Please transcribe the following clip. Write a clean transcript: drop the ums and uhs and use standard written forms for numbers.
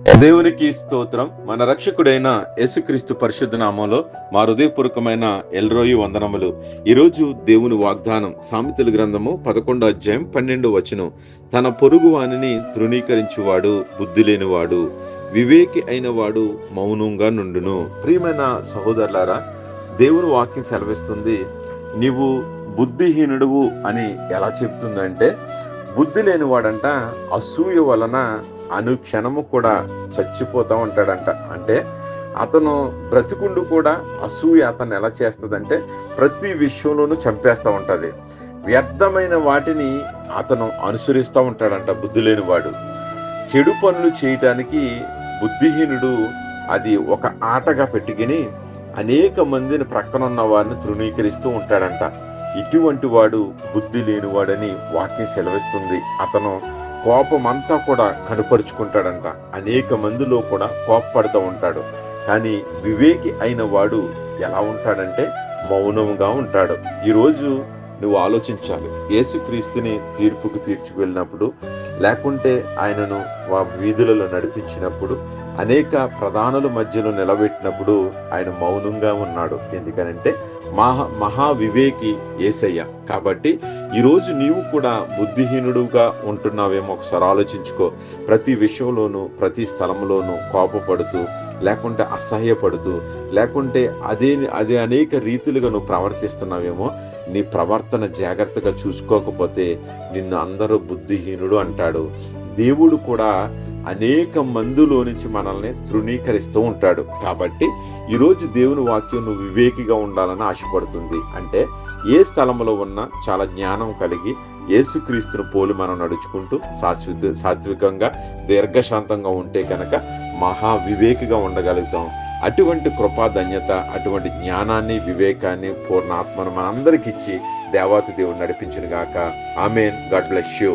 దేవునికి స్తోత్రం. మన రక్షకుడైన యేసుక్రీస్తు పరిశుద్ధ నామంలో మా హృదయపూర్వకమైన ఎల్రోయి వందనములు. ఈరోజు దేవుని వాగ్దానం సామెతల గ్రంథము 11వ అధ్యాయం 12వ వచనం. తన పొరుగు వానిని తృణీకరించువాడు బుద్ధి లేనివాడు, వివేకి అయిన వాడు మౌనంగా నుండును. ప్రియమైన సహోదరులారా, దేవుని వాక్యం సెలవిస్తుంది, నీవు బుద్ధిహీనుడువు అని ఎలా చెప్తుందంటే, బుద్ధి లేనివాడంట అసూయ వలన అనుక్షణము కూడా చచ్చిపోతా ఉంటాడంట. అంటే అతను బ్రతికుండు కూడా అసూయ అతను ఎలా చేస్తుందంటే ప్రతి విషయంలోనూ చంపేస్తూ ఉంటది. వ్యర్థమైన వాటిని అతను అనుసరిస్తూ ఉంటాడంట బుద్ధి లేనివాడు. చెడు పనులు చేయటానికి బుద్ధిహీనుడు అది ఒక ఆటగా పెట్టుకుని అనేక మందిని ప్రక్కనున్న వారిని తృణీకరిస్తూ ఉంటాడంట. ఇటువంటి వాడు బుద్ధి లేనివాడని వాక్యం సెలవిస్తుంది. అతను కోపమంతా కూడా కనుపరుచుకుంటాడంట. అనేక మందిలో కూడా కోపపడుతూ ఉంటాడు. కానీ వివేకి అయిన వాడు ఎలా ఉంటాడంటే మౌనంగా ఉంటాడు. ఈరోజు నువ్వు ఆలోచించాలి. యేసుక్రీస్తుని తీర్పుకు తీర్చుకు లేకుంటే ఆయనను వీధులలో నడిపించినప్పుడు, అనేక ప్రధానుల మధ్యలో నిలబెట్టినప్పుడు ఆయన మౌనంగా ఉన్నాడు. ఎందుకనంటే మహా వివేకి యేసయ్య. కాబట్టి ఈరోజు నీవు కూడా బుద్ధిహీనుడుగా ఉంటున్నావేమో ఒకసారి ఆలోచించుకో. ప్రతి విషయంలోనూ ప్రతి స్థలంలోనూ కోపపడుతూ, లేకుంటే అసహ్యపడుతూ, లేకుంటే అదే అనేక రీతులుగా నువ్వు ప్రవర్తిస్తున్నావేమో. నీ ప్రవర్తన జాగ్రత్తగా చూసుకోకపోతే నిన్ను అందరూ బుద్ధిహీనుడు అంటాడు. దేవుడు కూడా అనేక మందిలో నుంచి మనల్ని తృణీకరిస్తూ ఉంటాడు. కాబట్టి ఈరోజు దేవుని వాక్యం నువ్వు వివేకిగా ఉండాలని ఆశపడుతుంది. అంటే ఏ స్థలంలో ఉన్నా చాలా జ్ఞానం కలిగి యేసుక్రీస్తును పోలి మనం నడుచుకుంటూ సాత్వికంగా దీర్ఘశాంతంగా ఉంటే కనుక మహా వివేకిగా ఉండగలుగుతాం. అటువంటి కృపా ధన్యత, అటువంటి జ్ఞానాన్ని, వివేకాన్ని, పూర్ణ ఆత్మను మనందరికి ఇచ్చి దేవాతి దేవుడు నడిపించును గాక. ఆమేన్. God bless you.